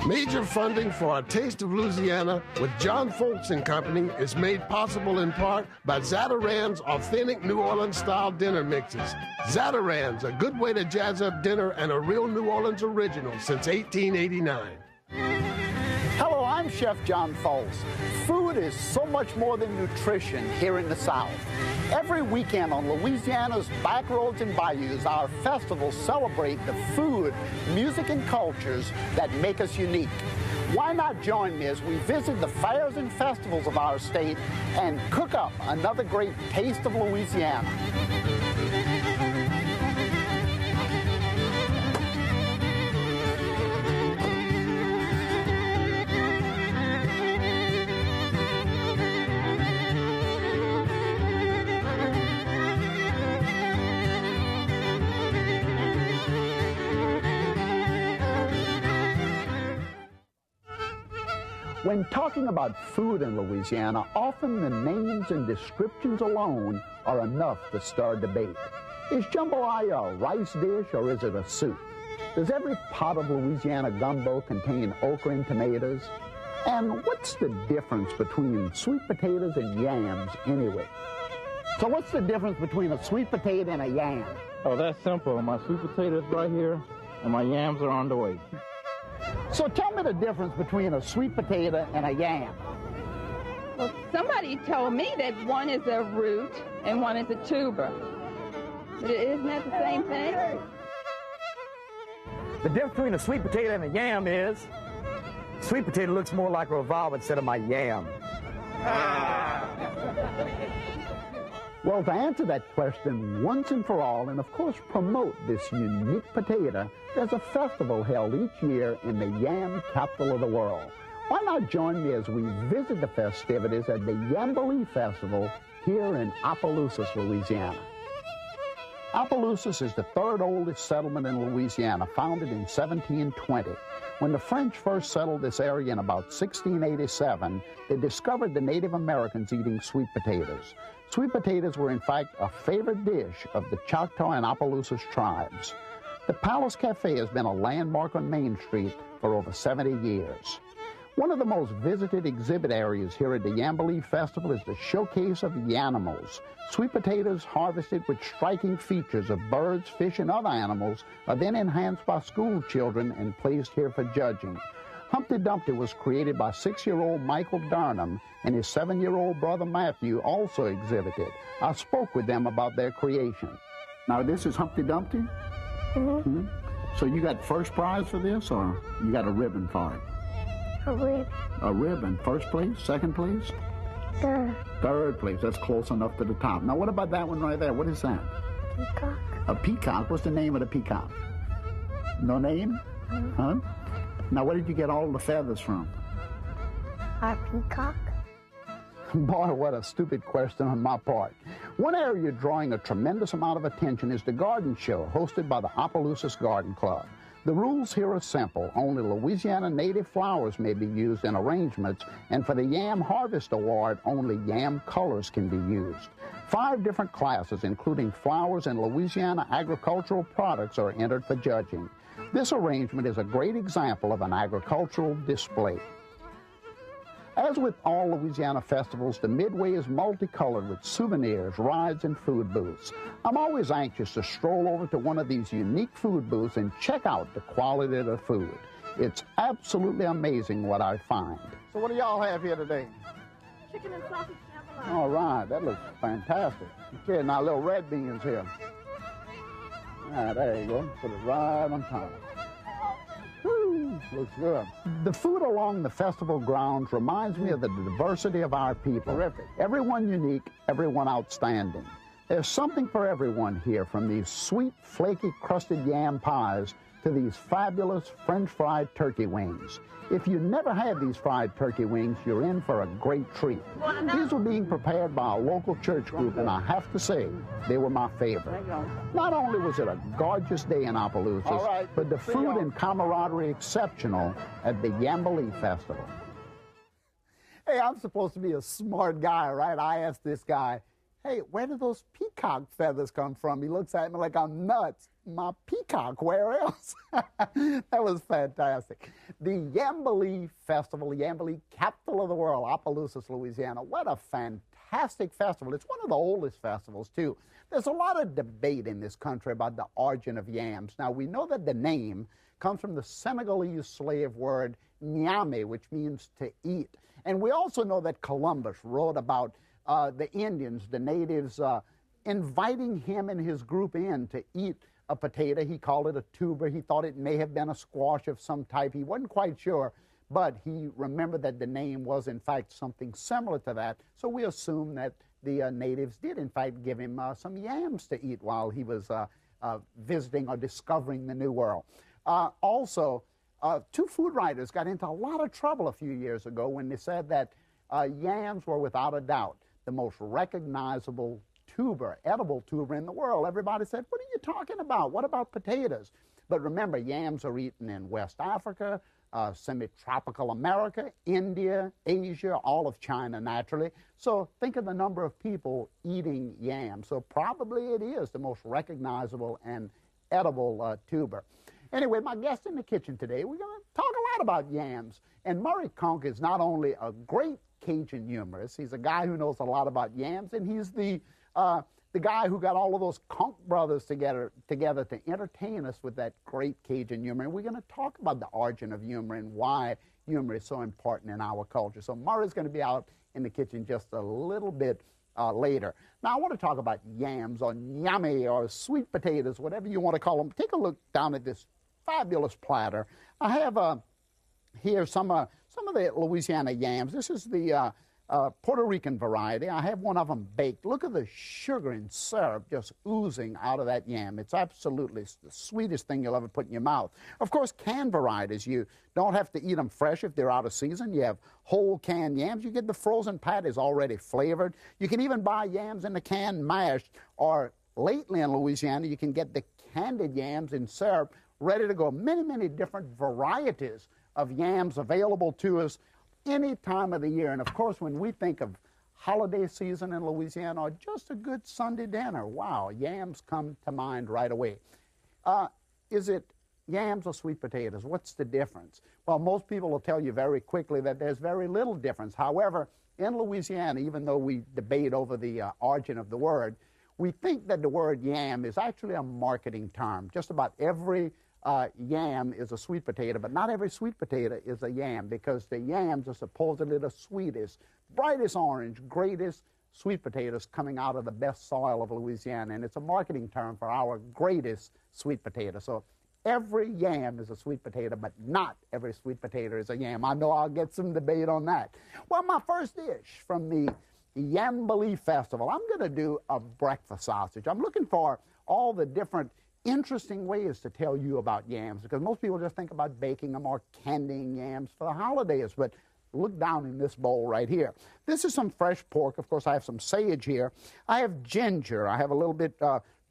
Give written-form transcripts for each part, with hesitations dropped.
Major funding for our Taste of Louisiana with John Folse and Company is made possible in part by Zatarain's authentic New Orleans-style dinner mixes. Zatarain's, a good way to jazz up dinner and a real New Orleans original since 1889. Hello, I'm Chef John Folse. Food is so much more than nutrition here in the South. Every weekend on Louisiana's back roads and bayous, our festivals celebrate the food, music, and cultures that make us unique. Why not join me as we visit the fairs and festivals of our state and cook up another great taste of Louisiana? When talking about food in Louisiana, often the names and descriptions alone are enough to start debate. Is jambalaya a rice dish or is it a soup? Does every pot of Louisiana gumbo contain okra and tomatoes? And what's the difference between sweet potatoes and yams anyway? So what's the difference between a sweet potato and a yam? Oh, that's simple. My sweet potatoes right here and my yams are on the way. So tell me the difference between a sweet potato and a yam. Well, somebody told me that one is a root and one is a tuber. But isn't that the same thing? The difference between a sweet potato and a yam is sweet potato looks more like a revolver instead of my yam. Well, to answer that question once and for all, and of course promote this unique potato, there's a festival held each year in the yam capital of the world. Why not join me as we visit the festivities at the Yambilee Festival here in Opelousas, Louisiana. Opelousas is the third oldest settlement in Louisiana, founded in 1720. When the French first settled this area in about 1687, they discovered the Native Americans eating sweet potatoes. Sweet potatoes were in fact a favorite dish of the Choctaw and Opelousas tribes. The Palace Cafe has been a landmark on Main Street for over 70 years. One of the most visited exhibit areas here at the Yambilee Festival is the Showcase of Yanimals. Sweet potatoes harvested with striking features of birds, fish, and other animals are then enhanced by school children and placed here for judging. Humpty Dumpty was created by 6-year-old Michael Darnham, and his 7-year-old brother Matthew also exhibited. I spoke with them about their creation. Now this is Humpty Dumpty? Mm-hmm. So you got first prize for this, or you got a ribbon for it? A ribbon. A ribbon. First place? Second place? Third. Third place. That's close enough to the top. Now what about that one right there? What is that? Peacock. A peacock? What's the name of the peacock? No name? Mm-hmm. Huh? Now where did you get all the feathers from? Our peacock. Boy, what a stupid question on my part. One area drawing a tremendous amount of attention is the garden show hosted by the Opelousas Garden Club. The rules here are simple. Only Louisiana native flowers may be used in arrangements, and for the Yam Harvest Award, only yam colors can be used. 5 different classes, including flowers and Louisiana agricultural products, are entered for judging. This arrangement is a great example of an agricultural display. As with all Louisiana festivals, the Midway is multicolored with souvenirs, rides, and food booths. I'm always anxious to stroll over to one of these unique food booths and check out the quality of the food. It's absolutely amazing what I find. So what do y'all have here today? Chicken and sausage jambalaya. All right, that looks fantastic. Okay, now little red beans here. All right, there you go. Put it right on top. Woo, looks good. The food along the festival grounds reminds me of the diversity of our people. Terrific. Everyone unique, everyone outstanding. There's something for everyone here, from these sweet, flaky, crusted yam pies to these fabulous French-fried turkey wings. If you never had these fried turkey wings, you're in for a great treat. These were being prepared by a local church group, and I have to say, they were my favorite. Not only was it a gorgeous day in Opelousas, but the food and camaraderie exceptional at the Yambilee Festival. Hey, I'm supposed to be a smart guy, right? I asked this guy, hey, where do those peacock feathers come from? He looks at me like I'm nuts. my peacock, where else? That was fantastic. The Yambilee Festival, Yambilee, capital of the world, Opelousas, Louisiana. What a fantastic festival. It's one of the oldest festivals, too. There's a lot of debate in this country about the origin of yams. Now, we know that the name comes from the Senegalese slave word nyame, which means to eat. And we also know that Columbus wrote about the Indians, the natives, inviting him and his group in to eat a potato. He called it a tuber. He thought it may have been a squash of some type. He wasn't quite sure, but he remembered that the name was, in fact, something similar to that. So we assume that the natives did, in fact, give him some yams to eat while he was visiting or discovering the New World. Also, two food writers got into a lot of trouble a few years ago when they said that yams were, without a doubt, the most recognizable tuber, edible tuber in the world. Everybody said, what are you talking about? What about potatoes? But remember, yams are eaten in West Africa, semi-tropical America, India, Asia, all of China, naturally. So think of the number of people eating yams. So probably it is the most recognizable and edible tuber. Anyway, my guest in the kitchen today, we're going to talk a lot about yams. And Murray Conque is not only a great Cajun humorist, he's a guy who knows a lot about yams, and he's the guy who got all of those Conque brothers together to entertain us with that great Cajun humor. And we're going to talk about the origin of humor and why humor is so important in our culture. So Murray's going to be out in the kitchen just a little bit later. Now, I want to talk about yams or nyame or sweet potatoes, whatever you want to call them. Take a look down at this fabulous platter. I have here some of the Louisiana yams. This is the Puerto Rican variety. I have one of them baked. Look at the sugar and syrup just oozing out of that yam. It's absolutely the sweetest thing you'll ever put in your mouth. Of course, canned varieties, you don't have to eat them fresh if they're out of season. You have whole canned yams. You get the frozen patties already flavored. You can even buy yams in the can mashed, or lately in Louisiana, you can get the candied yams in syrup ready to go. Many, many different varieties of yams available to us any time of the year. And of course, when we think of holiday season in Louisiana or just a good Sunday dinner, wow, yams come to mind right away. Is it yams or sweet potatoes? What's the difference? Well, most people will tell you very quickly that there's very little difference. However, in Louisiana, even though we debate over the origin of the word, we think that the word yam is actually a marketing term. Just about every yam is a sweet potato, but not every sweet potato is a yam, because the yams are supposedly the sweetest, brightest orange, greatest sweet potatoes coming out of the best soil of Louisiana, and it's a marketing term for our greatest sweet potato. So every yam is a sweet potato, but not every sweet potato is a yam. I know I'll get some debate on that. Well, my first dish from the Yambilee Festival, I'm going to do a breakfast sausage. I'm looking for all the different interesting ways to tell you about yams, because most people just think about baking them or candying yams for the holidays. But look down in this bowl right here. This is some fresh pork. Of course, I have some sage here. I have ginger. I have a little bit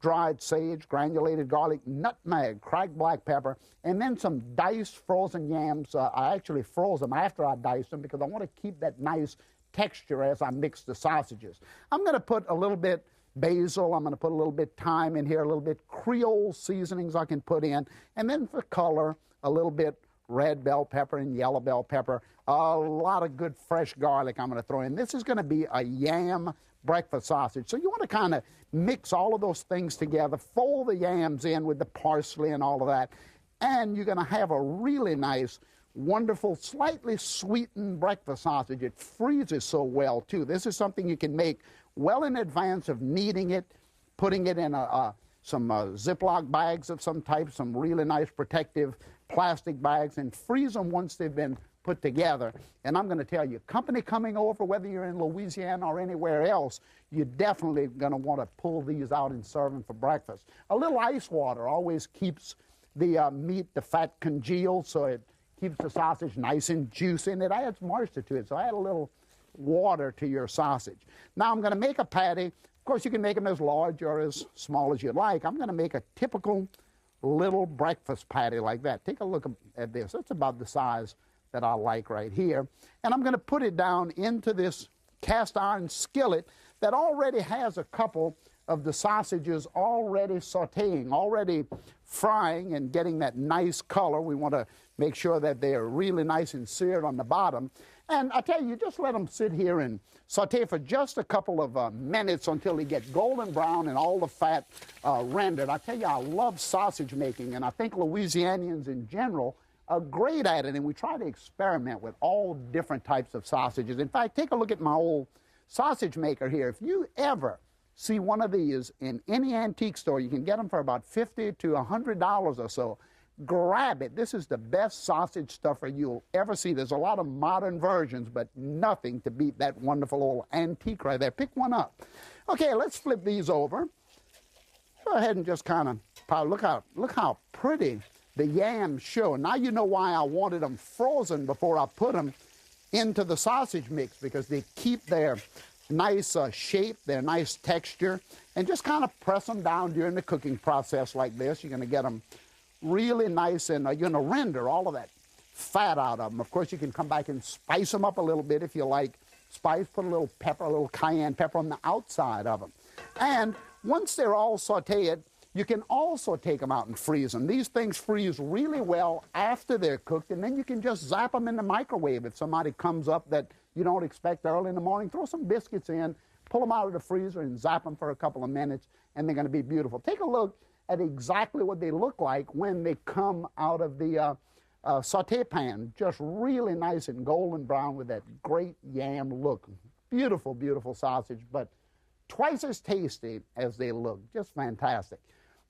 dried sage, granulated garlic, nutmeg, cracked black pepper, and then some diced frozen yams. I actually froze them after I diced them because I want to keep that nice texture as I mix the sausages. I'm going to put a little bit basil, I'm going to put a little bit thyme in here, a little bit Creole seasonings I can put in, and then for color, a little bit red bell pepper and yellow bell pepper, a lot of good fresh garlic I'm going to throw in. This is going to be a yam breakfast sausage. So you want to kind of mix all of those things together, fold the yams in with the parsley and all of that, and you're going to have a really nice, wonderful, slightly sweetened breakfast sausage. It freezes so well, too. This is something you can make well in advance of kneading it, putting it in some Ziploc bags of some type, some really nice protective plastic bags, and freeze them once they've been put together. And I'm going to tell you, company coming over, whether you're in Louisiana or anywhere else, you're definitely going to want to pull these out and serve them for breakfast. A little ice water always keeps the meat, the fat congealed, so it keeps the sausage nice and juicy, and it adds moisture to it. So add a little water to your sausage. Now I'm going to make a patty. Of course, you can make them as large or as small as you like. I'm going to make a typical little breakfast patty like that. Take a look at this. It's about the size that I like right here. And I'm going to put it down into this cast iron skillet that already has a couple of the sausages already sauteing, already frying and getting that nice color. We want to make sure that they are really nice and seared on the bottom. And I tell you, just let them sit here and saute for just a couple of minutes until they get golden brown and all the fat rendered. I tell you, I love sausage making, and I think Louisianians in general are great at it, and we try to experiment with all different types of sausages. In fact, take a look at my old sausage maker here. If you ever see one of these in any antique store, you can get them for about $50 to $100 or so. Grab it. This is the best sausage stuffer you'll ever see. There's a lot of modern versions, but nothing to beat that wonderful old antique right there. Pick one up. Okay, let's flip these over. Go ahead and just kind of, look how pretty the yams show. Now you know why I wanted them frozen before I put them into the sausage mix, because they keep their nice shape, their nice texture, and just kind of press them down during the cooking process like this. You're going to get them really nice, and you're going to render all of that fat out of them. Of course, you can come back and spice them up a little bit if you like spice. Put a little pepper, a little cayenne pepper on the outside of them. And once they're all sauteed, you can also take them out and freeze them. These things freeze really well after they're cooked, and then you can just zap them in the microwave. If somebody comes up that you don't expect early in the morning, throw some biscuits in, pull them out of the freezer and zap them for a couple of minutes, and they're going to be beautiful. Take a look at exactly what they look like when they come out of the saute pan. Just really nice and golden brown with that great yam look. Beautiful, beautiful sausage, but twice as tasty as they look. Just fantastic.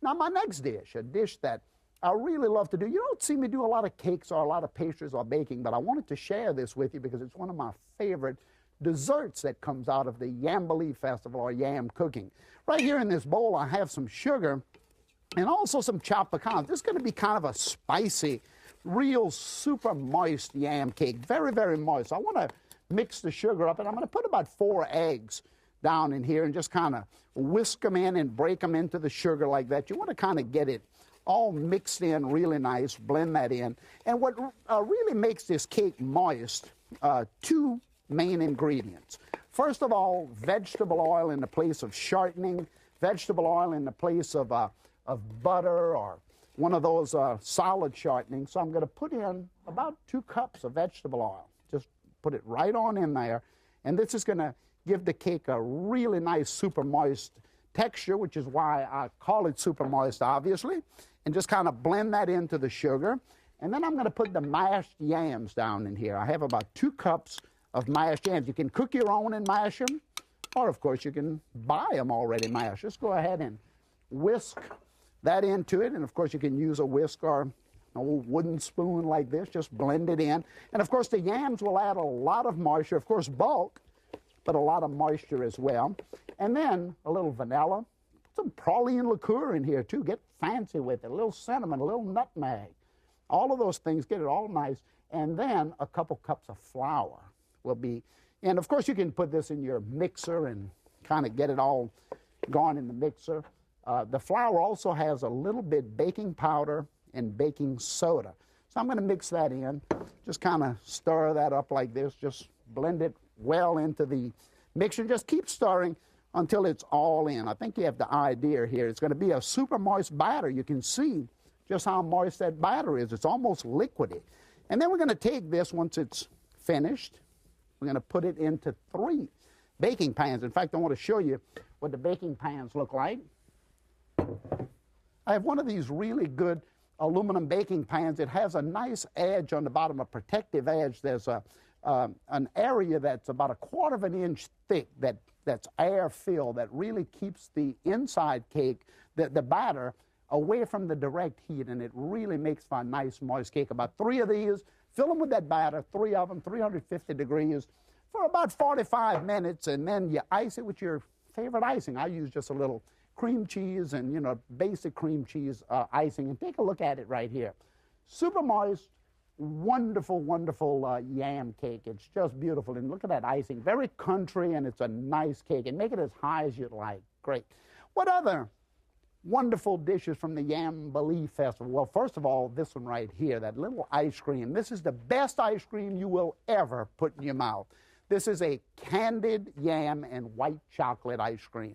Now, my next dish, a dish that I really love to do. You don't see me do a lot of cakes or a lot of pastries or baking, but I wanted to share this with you because it's one of my favorite desserts that comes out of the Yambilee Festival or yam cooking. Right here in this bowl, I have some sugar and also some chopped pecans. This is going to be kind of a spicy, real super moist yam cake. Very, very moist. I want to mix the sugar up, and I'm going to put about 4 eggs down in here and just kind of whisk them in and break them into the sugar like that. You want to kind of get it all mixed in really nice, blend that in. And what really makes this cake moist, 2 main ingredients. First of all, vegetable oil in the place of shortening, vegetable oil in the place of butter or one of those solid shortening. So I'm going to put in about 2 cups of vegetable oil. Just put it right on in there. And this is going to give the cake a really nice super moist texture, which is why I call it super moist, obviously. And just kind of blend that into the sugar. And then I'm going to put the mashed yams down in here. I have about 2 cups of mashed yams. You can cook your own and mash them, or of course you can buy them already mashed. Just go ahead and whisk that into it. And of course you can use a whisk or an old wooden spoon like this. Just blend it in. And of course the yams will add a lot of moisture. Of course bulk, but a lot of moisture as well. And then a little vanilla. Put some praline liqueur in here too. Get fancy with it. A little cinnamon, a little nutmeg. All of those things, get it all nice. And then a couple cups of flour will be, and of course you can put this in your mixer and kind of get it all gone in the mixer. The flour also has a little bit baking powder and baking soda. So I'm going to mix that in. Just kind of stir that up like this. Just blend it well into the mixture. Just keep stirring until it's all in. I think you have the idea here. It's going to be a super moist batter. You can see just how moist that batter is. It's almost liquidy. And then we're going to take this once it's finished. We're going to put it into 3 baking pans. In fact, I want to show you what the baking pans look like. I have one of these really good aluminum baking pans. It has a nice edge on the bottom, a protective edge. There's an area that's about 1/4 of an inch thick that's air-filled, that really keeps the inside cake, the batter, away from the direct heat, and it really makes for a nice moist cake. About 3 of these, fill them with that batter, 3 of them, 350 degrees, for about 45 minutes, and then you ice it with your favorite icing. I use just a little cream cheese and, you know, basic cream cheese icing. And take a look at it right here. Super moist, wonderful, wonderful yam cake. It's just beautiful. And look at that icing. Very country, and it's a nice cake. And make it as high as you'd like. Great. What other wonderful dishes from the Yambilee Festival? Well, first of all, this one right here, that little ice cream. This is the best ice cream you will ever put in your mouth. This is a candied yam and white chocolate ice cream.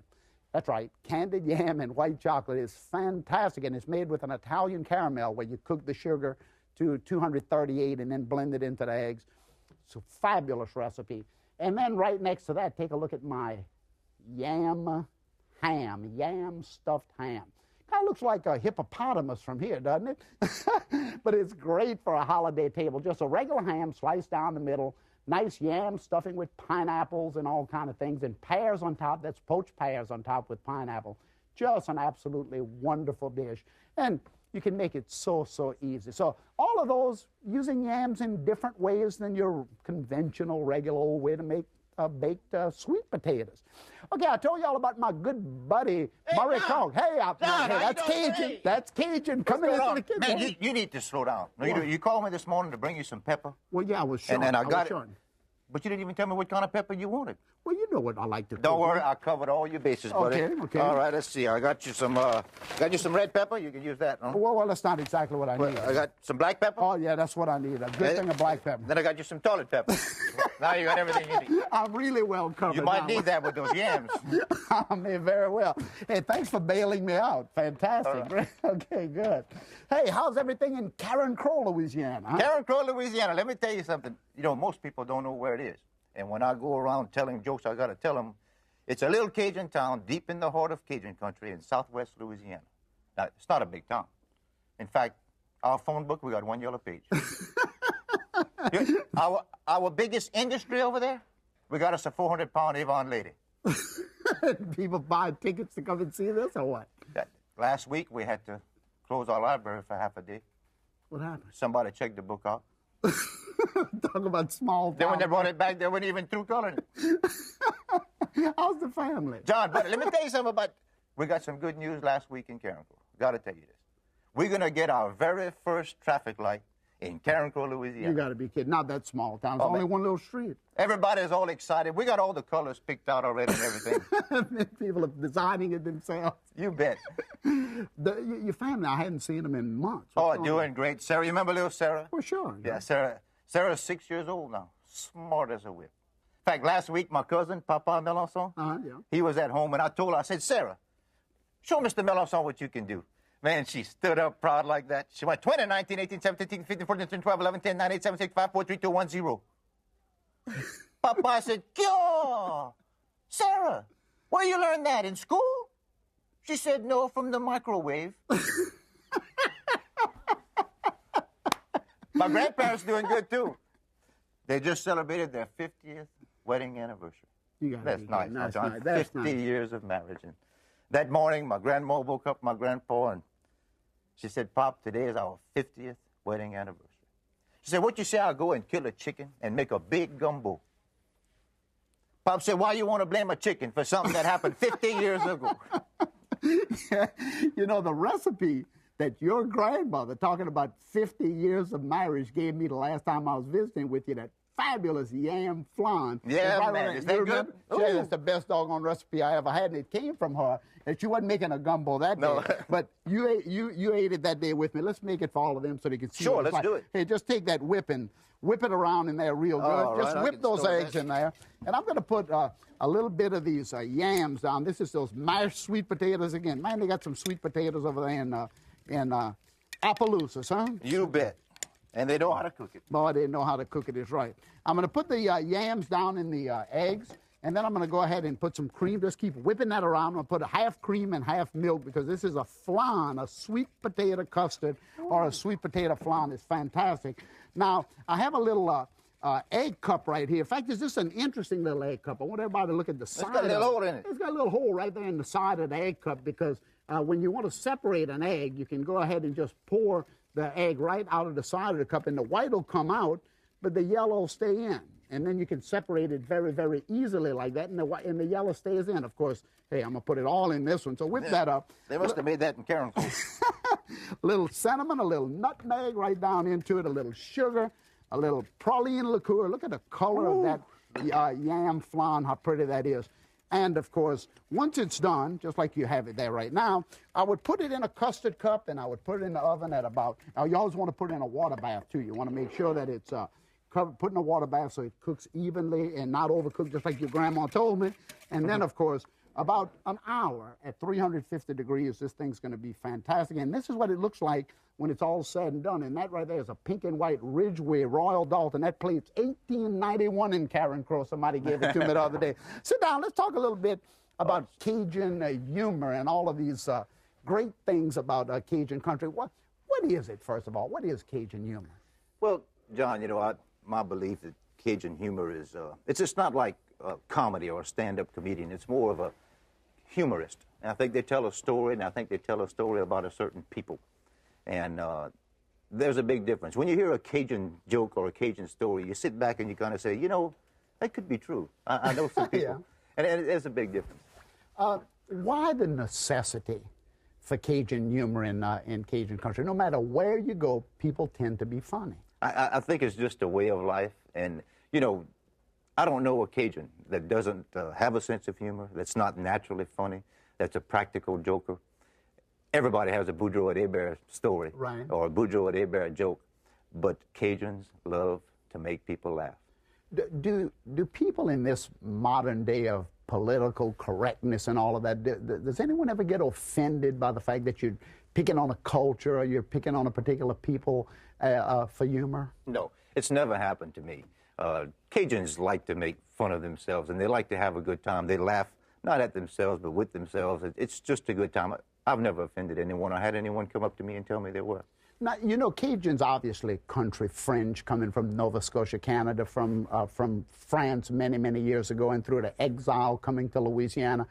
That's right, candied yam and white chocolate is fantastic, and it's made with an Italian caramel where you cook the sugar to 238 and then blend it into the eggs. It's a fabulous recipe. And then right next to that, take a look at my yam ham, yam stuffed ham. Kind of looks like a hippopotamus from here, doesn't it? But it's great for a holiday table. Just a regular ham sliced down the middle, nice yam stuffing with pineapples and all kind of things, and pears on top. That's poached pears on top with pineapple. Just an absolutely wonderful dish. And you can make it so, so easy. So all of those, using yams in different ways than your conventional, regular old way to make baked sweet potatoes. Okay, I told you all about my good buddy, Murray Conque. Hey, that's Cajun. Hey. That's Cajun. Come in into the kitchen. Man, you need to slow down. No, you called me this morning to bring you some pepper. Well, yeah, I was sure. And then I got it. But you didn't even tell me what kind of pepper you wanted. Well, you know what I like to cook. Don't worry, I covered all your bases, buddy. Okay. All right, let's see. I got you some red pepper. You can use that. Huh? Well, that's not exactly what I need. I got some black pepper. Oh, yeah, that's what I need. A good thing of black pepper. Then I got you some toilet pepper. Now you got everything you need. I'm really well covered. You might need that with those yams. I mean, very well. Hey, thanks for bailing me out. Fantastic. Right. Okay, good. Hey, how's everything in Carencro, Louisiana? Huh? Carencro, Louisiana. Let me tell you something. You know, most people don't know where it is. And when I go around telling jokes, I got to tell them it's a little Cajun town deep in the heart of Cajun country in southwest Louisiana. Now, it's not a big town. In fact, our phone book, we got one yellow page. Our biggest industry over there, we got us a 400-pound Avon lady. People buy tickets to come and see this or what? Last week, we had to close our library for half a day. What happened? Somebody checked the book out. Talk about small town. Then when they brought it back, they weren't even through coloring it. How's the family? John, but let me tell you something about, we got some good news last week in Carencro. Got to tell you this. We're going to get our very first traffic light in Carencro, Louisiana. You got to be kidding. Not that small town. It's only one little street. Everybody's all excited. We got all the colors picked out already and everything. People are designing it themselves. You bet. Your family, I hadn't seen them in months. Doing great. Sarah, you remember little Sarah? Well, sure. Yeah, Sarah's 6 years old now. Smart as a whip. In fact, last week, my cousin, Papa Melanson, he was at home, and I told her, I said, Sarah, show Mr. Melanson what you can do. Man, she stood up proud like that. She went 20, 19, 18, 17, 15, 14, 15, 12, 11, 10, 9, 8, 7, 6, 5, 4, 3, 2, 1, 0. Papa said, Kyo! Sarah, where you learn that, in school? She said, no, from the microwave. My grandparents doing good, too. They just celebrated their 50th wedding anniversary. That's nice. That's John. nice. That's 50 nice. years of marriage. And that morning, my grandma woke up my grandpa, and she said, Pop, today is our 50th wedding anniversary. She said, what you say I'll go and kill a chicken and make a big gumbo? Pop said, why you want to blame a chicken for something that happened 50 years ago? You know, the recipe that your grandmother, talking about 50 years of marriage, gave me the last time I was visiting with you, that fabulous yam flan. Yeah, man. Is that good? Yeah, that's the best doggone recipe I ever had, and it came from her. And she wasn't making a gumbo that day. But you ate it that day with me. Let's make it for all of them so they can see. Sure, let's do it. Hey, just take that whip and whip it around in there real good. Just whip those eggs in there. And I'm going to put a little bit of these yams down. This is those mashed sweet potatoes again. Man, they got some sweet potatoes over there in Opelousas, huh? You bet. And they know how to cook it. Boy, they know how to cook it is right. I'm going to put the yams down in the eggs, and then I'm going to go ahead and put some cream. Just keep whipping that around. I'm going to put a half cream and half milk because this is a flan, a sweet potato custard or a sweet potato flan. It's fantastic. Now, I have a little egg cup right here. In fact, this is an interesting little egg cup. I want everybody to look at the side. It's got a little hole in it. It's got a little hole right there in the side of the egg cup because when you want to separate an egg, you can go ahead and just pour the egg right out of the side of the cup, and the white will come out, but the yellow will stay in. And then you can separate it very, very easily like that, and the yellow stays in. Of course, hey, I'm going to put it all in this one, so whip that up. They must have made that in Carencro. A little cinnamon, a little nutmeg right down into it, a little sugar, a little praline liqueur. Look at the color of that yam flan, how pretty that is. And, of course, once it's done, just like you have it there right now, I would put it in a custard cup, and I would put it in the oven at about, now you always want to put it in a water bath, too. You want to make sure that it's put in a water bath so it cooks evenly and not overcooked, just like your grandma told me. And then, of course, About an hour at 350 degrees, this thing's going to be fantastic. And this is what it looks like when it's all said and done. And that right there is a pink and white Ridgeway Royal Dalton. That plate's $18.91 in Karen Crow. Somebody gave it to me the other day. Sit down. Let's talk a little bit about Cajun humor and all of these great things about Cajun country. What is it, first of all? What is Cajun humor? Well, John, you know, my belief that Cajun humor is, it's just not like comedy or a stand-up comedian. It's more of a humorist. And I think they tell a story, and I think they tell a story about a certain people. And there's a big difference. When you hear a Cajun joke or a Cajun story, you sit back and you kind of say, you know, that could be true. I know some people. Yeah. And there's a big difference. Why the necessity for Cajun humor in Cajun country? No matter where you go, people tend to be funny. I think it's just a way of life. And, you know, I don't know a Cajun that doesn't have a sense of humor, that's not naturally funny, that's a practical joker. Everybody has a Boudreaux et Hébert story, right, or a Boudreaux et Hébert joke, but Cajuns love to make people laugh. Do people in this modern day of political correctness and all of that, does anyone ever get offended by the fact that you're picking on a culture or you're picking on a particular people for humor? No, it's never happened to me. Cajuns like to make fun of themselves, and they like to have a good time. They laugh, not at themselves, but with themselves. It's just a good time. I've never offended anyone or had anyone come up to me and tell me they were. Now, you know, Cajun's obviously country fringe, coming from Nova Scotia, Canada, from France many, many years ago, and through the exile coming to Louisiana.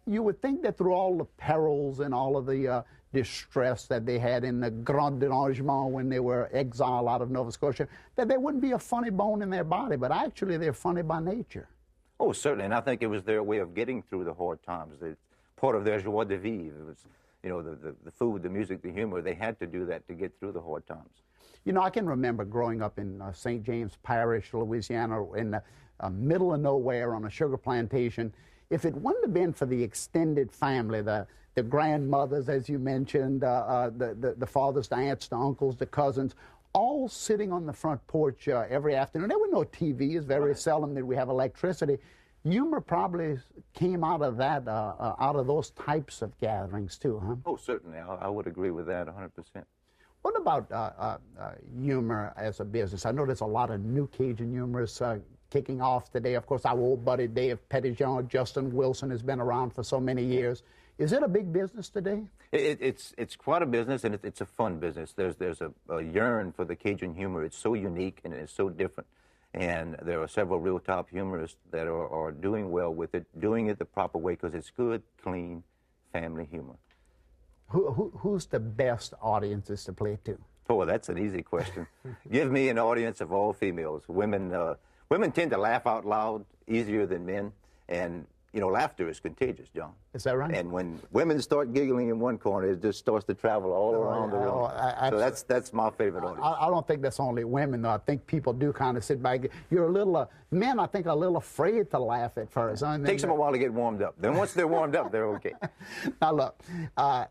You would think that through all the perils and all of the distress that they had in the Grand Dérangement when they were exiled out of Nova Scotia, that there wouldn't be a funny bone in their body, but actually they're funny by nature. Oh, certainly, and I think it was their way of getting through the hard times. It's part of their joie de vivre. It was, you know, the food, the music, the humor. They had to do that to get through the hard times. You know, I can remember growing up in St. James Parish, Louisiana, in the middle of nowhere on a sugar plantation. If it wouldn't have been for the extended family, the grandmothers, as you mentioned, the fathers, the aunts, the uncles, the cousins, all sitting on the front porch every afternoon. There were no TVs. Very seldom did we have electricity. Humor probably came out of that, out of those types of gatherings too, huh? Oh, certainly. I would agree with that 100%. What about humor as a business? I know there's a lot of new Cajun humorists kicking off today. Of course, our old buddy Dave Petitjean, Justin Wilson, has been around for so many years. Is it a big business today? It's quite a business, and it's a fun business. There's a yearn for the Cajun humor. It's so unique and it's so different. And there are several real top humorists that are doing well with it, doing it the proper way, because it's good, clean, family humor. Who's the best audiences to play to? Oh, that's an easy question. Give me an audience of all females. Women tend to laugh out loud easier than men, and you know, laughter is contagious, John. Is that right? And when women start giggling in one corner, it just starts to travel all around the room. So that's my favorite audience. I don't think that's only women, though. I think people do kind of sit back. You're a little, men, I think, are a little afraid to laugh at first. It takes them a while to get warmed up. Then once they're warmed up, they're okay. Now, look, I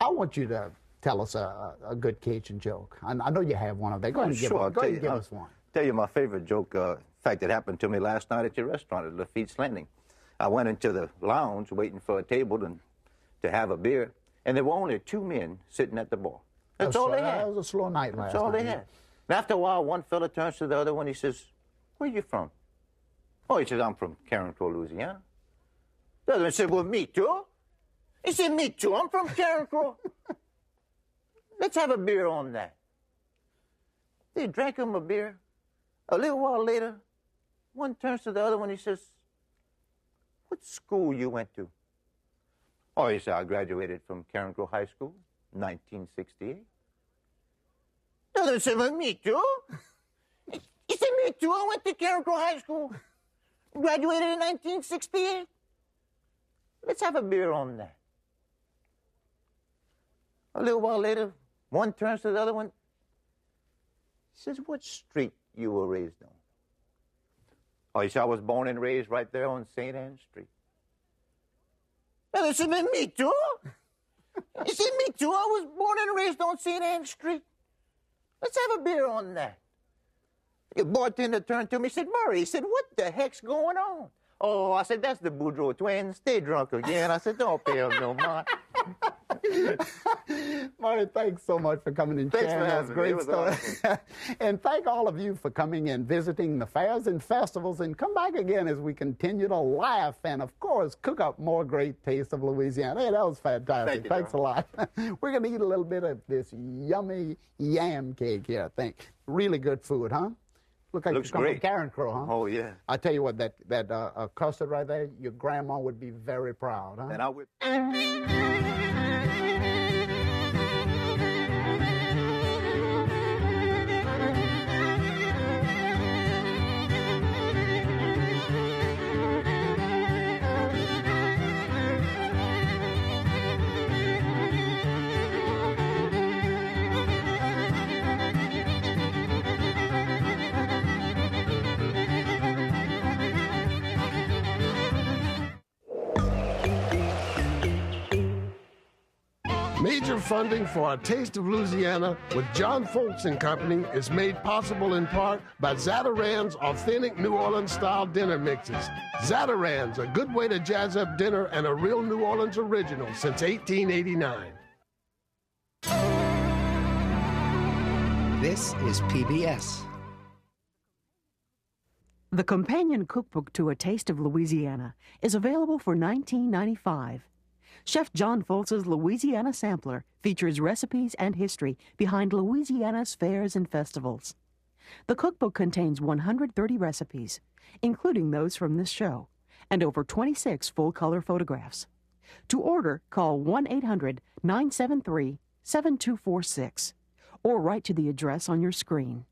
want you to tell us a good Cajun joke. I know you have one of them. Go ahead and give us one. Tell you my favorite joke. In fact, it happened to me last night at your restaurant at Lafitte's Landing. I went into the lounge waiting for a table to have a beer, and there were only 2 men sitting at the bar. That's all they had. It was a slow night last night. That's all they had. And after a while, one fella turns to the other one. He says, "Where you from?" Oh, he says, "I'm from Karen Crow, Louisiana." The other one said, "Well, me too." He said, "Me too. I'm from Karen Crow." Let's have a beer on that. They drank him a beer. A little while later, one turns to the other one. He says, "What school you went to?" Oh, he said, "I graduated from Karen Crow High School, 1968. The other said, "Well, me too." He said, "Me too. I went to Karen Crow High School, graduated in 1968. Let's have a beer on that." A little while later, one turns to the other one. He says, "What street you were raised on?" Oh, he said, "I was born and raised right there on St. Anne Street." And they said, "Me too." He said, "Me too. I was born and raised on St. Anne Street. Let's have a beer on that." The bartender turned to me and said, "Murray," he said, "what the heck's going on? Oh, I said, that's the Boudreaux twins. Stay drunk again. I said, don't pay them no mind. Murray, thanks so much for coming and sharing those great stories. Awesome. And thank all of you for coming and visiting the fairs and festivals, and come back again as we continue to laugh and, of course, cook up more great Taste of Louisiana. Hey, that was fantastic. Thanks a lot. We're going to eat a little bit of this yummy yam cake here, I think. Really good food, huh? Looks you come from Karen Crow, huh? Oh, yeah. I tell you what, that custard right there, your grandma would be very proud, huh? And I would. Major funding for A Taste of Louisiana with John Folse and Company is made possible in part by Zatarain's authentic New Orleans-style dinner mixes. Zatarain's, a good way to jazz up dinner and a real New Orleans original since 1889. This is PBS. The companion cookbook to A Taste of Louisiana is available for $19.95. Chef John Folse's Louisiana Sampler features recipes and history behind Louisiana's fairs and festivals. The cookbook contains 130 recipes, including those from this show, and over 26 full-color photographs. To order, call 1-800-973-7246 or write to the address on your screen.